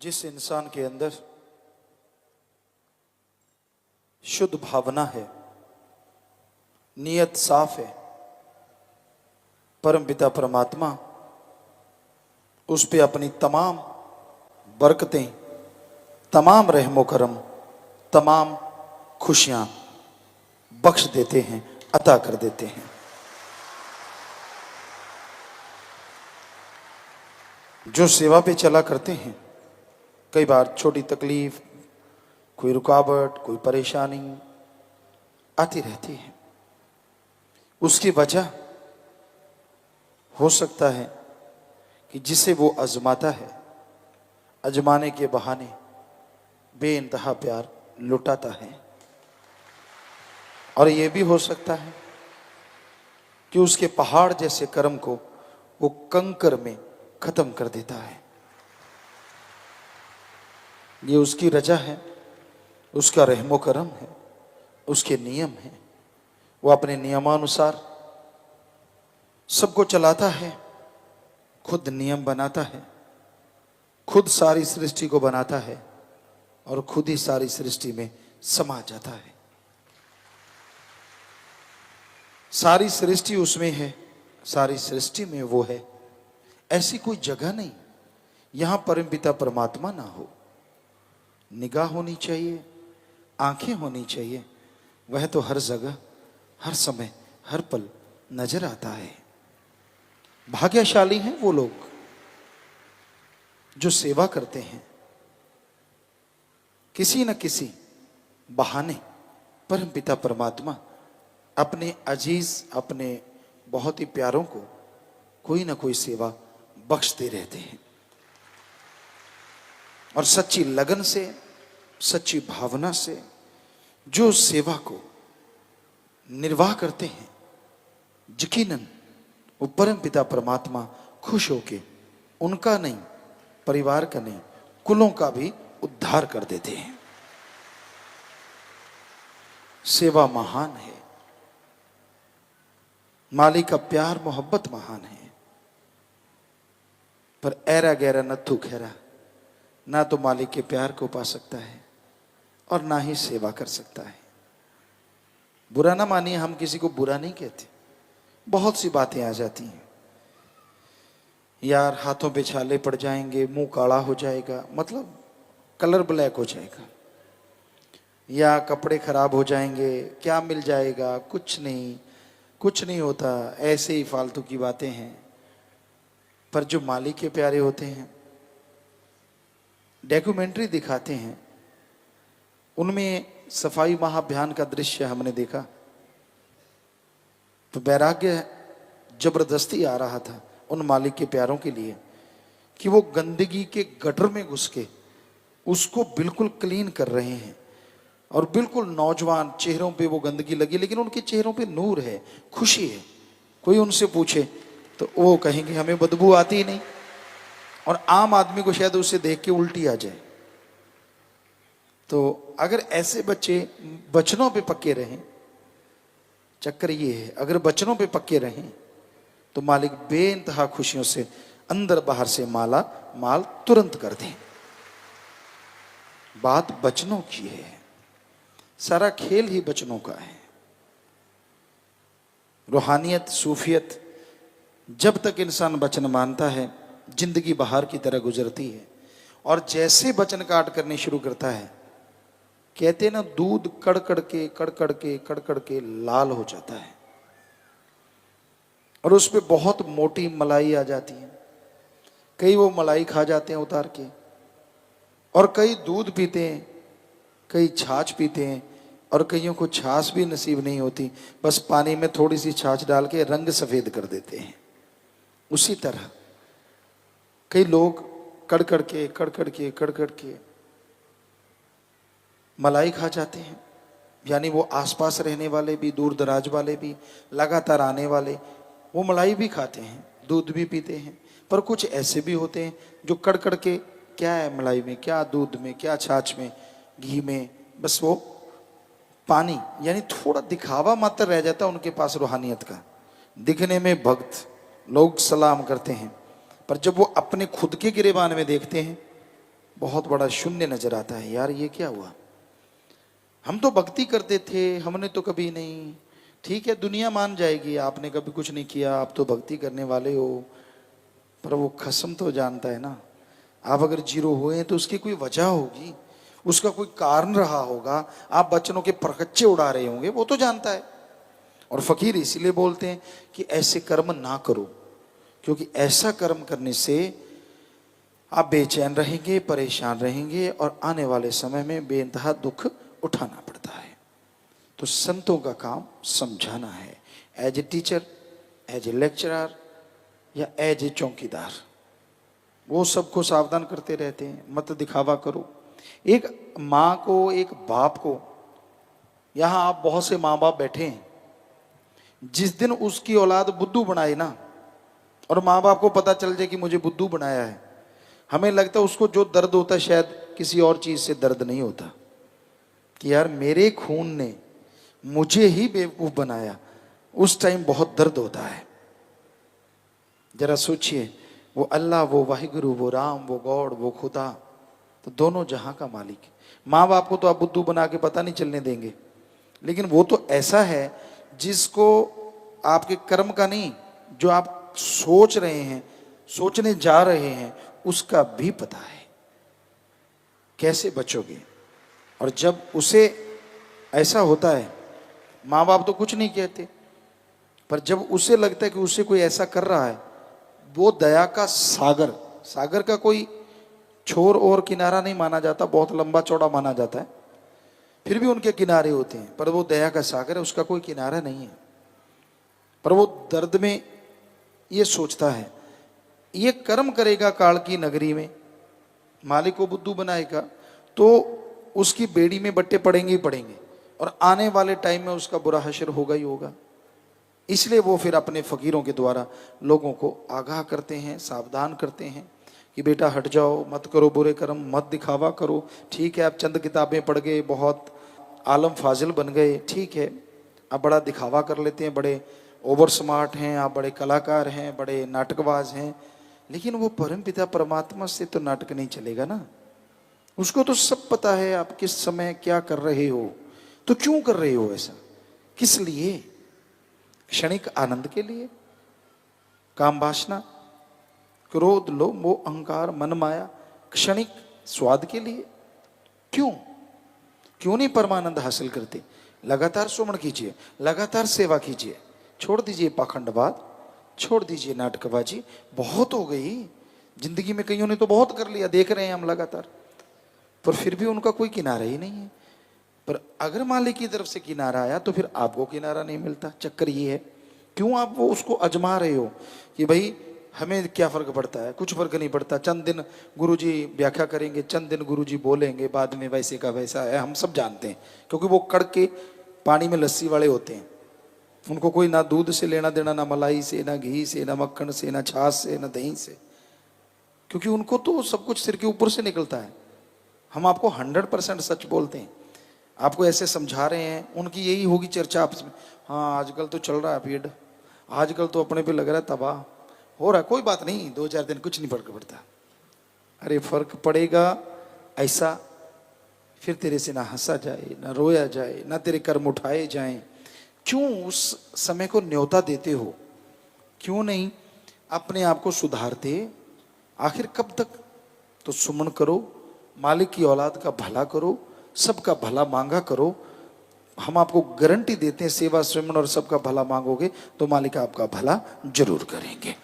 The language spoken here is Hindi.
जिस इंसान के अंदर शुद्ध भावना है, नियत साफ है, परमपिता परमात्मा उस पे अपनी तमाम बरकतें, तमाम रहमो करम, तमाम खुशियां बख्श देते हैं, अता कर देते हैं। जो सेवा पे चला करते हैं, कई बार छोटी तकलीफ, कोई रुकावट, कोई परेशानी आती रहती है। उसकी वजह हो सकता है कि जिसे वो आजमाता है, आजमाने के बहाने बेइंतहा प्यार लुटाता है। और ये भी हो सकता है कि उसके पहाड़ जैसे कर्म को वो कंकर में खत्म कर देता है। ये उसकी रजा है, उसका रहमो करम है, उसके नियम है। वो अपने नियमानुसार सबको चलाता है, खुद नियम बनाता है, खुद सारी सृष्टि को बनाता है और खुद ही सारी सृष्टि में समा जाता है। सारी सृष्टि उसमें है, सारी सृष्टि में वो है। ऐसी कोई जगह नहीं यहां परमपिता परमात्मा ना हो। निगाह होनी चाहिए, आंखें होनी चाहिए। वह तो हर जगह, हर समय, हर पल नजर आता है। भाग्यशाली हैं वो लोग जो सेवा करते हैं। किसी न किसी बहाने परमपिता परमात्मा अपने अजीज, अपने बहुत ही प्यारों को कोई ना कोई सेवा बख्शते रहते हैं। और सच्ची लगन से, सच्ची भावना से जो सेवा को निर्वाह करते हैं, यकीनन वो परमपिता परमात्मा खुश होके उनका नहीं, परिवार का नहीं, कुलों का भी उद्धार कर देते हैं। सेवा महान है, मालिक का प्यार मोहब्बत महान है। पर ऐरा गैरा नत्थु खैरा ना तो मालिक के प्यार को पा सकता है और ना ही सेवा कर सकता है। बुरा ना मानिए, हम किसी को बुरा नहीं कहते। बहुत सी बातें आ जाती हैं, यार हाथों पे छाले पड़ जाएंगे, मुंह काला हो जाएगा, मतलब कलर ब्लैक हो जाएगा, या कपड़े खराब हो जाएंगे, क्या मिल जाएगा, कुछ नहीं, कुछ नहीं होता, ऐसे ही फालतू की बातें हैं। पर जो मालिक के प्यारे होते हैं, डॉक्यूमेंट्री दिखाते हैं, उनमें सफाई महाअभियान का दृश्य हमने देखा तो वैराग्य जबरदस्ती आ रहा था उन मालिक के प्यारों के लिए कि वो गंदगी के गटर में घुस के उसको बिल्कुल क्लीन कर रहे हैं। और बिल्कुल नौजवान चेहरों पे वो गंदगी लगी, लेकिन उनके चेहरों पे नूर है, खुशी है। कोई उनसे पूछे तो वो कहेंगे हमें बदबू आती ही नहीं। और आम आदमी को शायद उसे देख के उल्टी आ जाए। तो अगर ऐसे बच्चे बचनों पे पक्के रहें, चक्कर ये है, अगर बचनों पे पक्के रहें तो मालिक बेइंतहा खुशियों से अंदर बाहर से माला माल तुरंत कर दें। बात बचनों की है, सारा खेल ही बचनों का है। रूहानियत, सूफियत, जब तक इंसान वचन मानता है, जिंदगी बहार की तरह गुजरती है। और जैसे वचन काट करने शुरू करता है, कहते हैं ना, दूध कड़ कड़ के लाल हो जाता है और उस पे बहुत मोटी मलाई आ जाती है। कई वो मलाई खा जाते हैं उतार के, और कई दूध पीते हैं, कई छाछ पीते हैं, और कईयों को छाछ भी नसीब नहीं होती, बस पानी में थोड़ी सी छाछ डाल के रंग सफेद कर देते हैं। उसी तरह कई लोग कड़ कड़ के मलाई खा जाते हैं। यानी वो आसपास रहने वाले भी, दूर दराज वाले भी, लगातार आने वाले, वो मलाई भी खाते हैं, दूध भी पीते हैं। पर कुछ ऐसे भी होते हैं जो कड़ के, क्या है मलाई में, क्या दूध में, क्या छाछ में, घी में, बस वो पानी, यानी थोड़ा दिखावा मात्र रह जाता है उनके पास रूहानियत का। दिखने में भक्त, लोग सलाम करते हैं, पर जब वो अपने खुद के गिरेबान में देखते हैं, बहुत बड़ा शून्य नजर आता है। यार ये क्या हुआ, हम तो भक्ति करते थे, हमने तो कभी नहीं, ठीक है दुनिया मान जाएगी आपने कभी कुछ नहीं किया, आप तो भक्ति करने वाले हो, पर वो खसम तो जानता है ना, आप अगर जीरो हुए हैं तो उसकी कोई वजह होगी, उसका कोई कारण रहा होगा, आप बच्चों के परखच्चे उड़ा रहे होंगे, वो तो जानता है। और फकीर इसीलिए बोलते हैं कि ऐसे कर्म ना करो, क्योंकि ऐसा कर्म करने से आप बेचैन रहेंगे, परेशान रहेंगे और आने वाले समय में बेइंतहा दुख उठाना पड़ता है। तो संतों का काम समझाना है, as a teacher, as a lecturer या एज ए चौकीदार, वो सबको सावधान करते रहते हैं, मत दिखावा करो। एक माँ को, एक बाप को, यहाँ आप बहुत से माँ बाप बैठे हैं, जिस दिन उसकी औलाद बुद्धू बनाए ना, और माँ बाप को पता चल जाए कि मुझे बुद्धू बनाया है, हमें लगता है उसको जो दर्द होता है शायद किसी और चीज से दर्द नहीं होता, कि यार मेरे खून ने मुझे ही बेवकूफ बनाया, उस टाइम बहुत दर्द होता है। जरा सोचिए, वो अल्लाह, वो वाहिगुरु, वो राम, वो गॉड, वो खुदा, तो दोनों जहां का मालिक है। माँ बाप को तो आप बुद्धू बना के पता नहीं चलने देंगे, लेकिन वो तो ऐसा है जिसको आपके कर्म का नहीं, जो आप सोच रहे हैं, सोचने जा रहे हैं, उसका भी पता है। कैसे बचोगे? और जब उसे ऐसा होता है, माँ बाप तो कुछ नहीं कहते, पर जब उसे लगता है कि उसे कोई ऐसा कर रहा है, वो दया का सागर, सागर का कोई छोर और किनारा नहीं माना जाता, बहुत लंबा चौड़ा माना जाता है, फिर भी उनके किनारे होते हैं, पर वो दया का सागर है, उसका कोई किनारा नहीं है। पर वो दर्द में ये सोचता है, ये कर्म करेगा काल की नगरी में, मालिक को बुद्धू बनाएगा तो उसकी बेड़ी में बट्टे पड़ेंगे ही पड़ेंगे, और आने वाले टाइम में उसका बुरा हश्र होगा ही होगा। इसलिए वो फिर अपने फकीरों के द्वारा लोगों को आगाह करते हैं, सावधान करते हैं कि बेटा हट जाओ, मत करो बुरे कर्म, मत दिखावा करो। ठीक है आप चंद किताबें पढ़ गए, बहुत आलम फाजिल बन गए, ठीक है आप बड़ा दिखावा कर लेते हैं, बड़े ओवर स्मार्ट हैं, आप बड़े कलाकार हैं, बड़े नाटकबाज हैं, लेकिन वो परमपिता परमात्मा से तो नाटक नहीं चलेगा ना। उसको तो सब पता है आप किस समय क्या कर रहे हो, तो क्यों कर रहे हो ऐसा, किस लिए? क्षणिक आनंद के लिए? काम वासना, क्रोध, लोभ, मोह, अहंकार, मन माया, क्षणिक स्वाद के लिए? क्यों क्यों नहीं परमानंद हासिल करते? लगातार सुमन कीजिए, लगातार सेवा कीजिए, छोड़ दीजिए पाखंडवाद, छोड़ दीजिए नाटकबाजी, बहुत हो गई जिंदगी में। कईयों ने तो बहुत कर लिया, देख रहे हैं हम लगातार, पर फिर भी उनका कोई किनारा ही नहीं है। पर अगर मालिक की तरफ से किनारा आया तो फिर आपको किनारा नहीं मिलता। चक्कर ये है, क्यों आप वो उसको अजमा रहे हो कि भाई हमें क्या फर्क पड़ता है? कुछ फर्क नहीं पड़ता, चंद दिन गुरुजी व्याख्या करेंगे, चंद दिन गुरुजी बोलेंगे, बाद में वैसे का वैसा है, हम सब जानते हैं, क्योंकि वो कड़के पानी में लस्सी वाले होते हैं, उनको कोई ना दूध से लेना देना, ना मलाई से, ना घी से, ना मक्खन से, ना छाछ से, ना दही से, क्योंकि उनको तो सब कुछ सिर के ऊपर से निकलता है। हम आपको 100% सच बोलते हैं, आपको ऐसे समझा रहे हैं, उनकी यही होगी चर्चा आपस में, हाँ आजकल तो चल रहा है पीड़, आजकल तो अपने पे लग रहा है तबाह हो रहा है, कोई बात नहीं, 2-4 दिन कुछ नहीं फर्क पड़ता। अरे फर्क पड़ेगा ऐसा, फिर तेरे से ना हंसा जाए, ना रोया जाए, ना तेरे कर्म उठाए जाएं। क्यों उस समय को न्योता देते हो? क्यों नहीं अपने आप को सुधारते? आखिर कब तक? तो सुमन करो, मालिक की औलाद का भला करो, सबका भला मांगा करो। हम आपको गारंटी देते हैं, सेवा सुमन और सबका भला मांगोगे तो मालिक आपका भला जरूर करेंगे।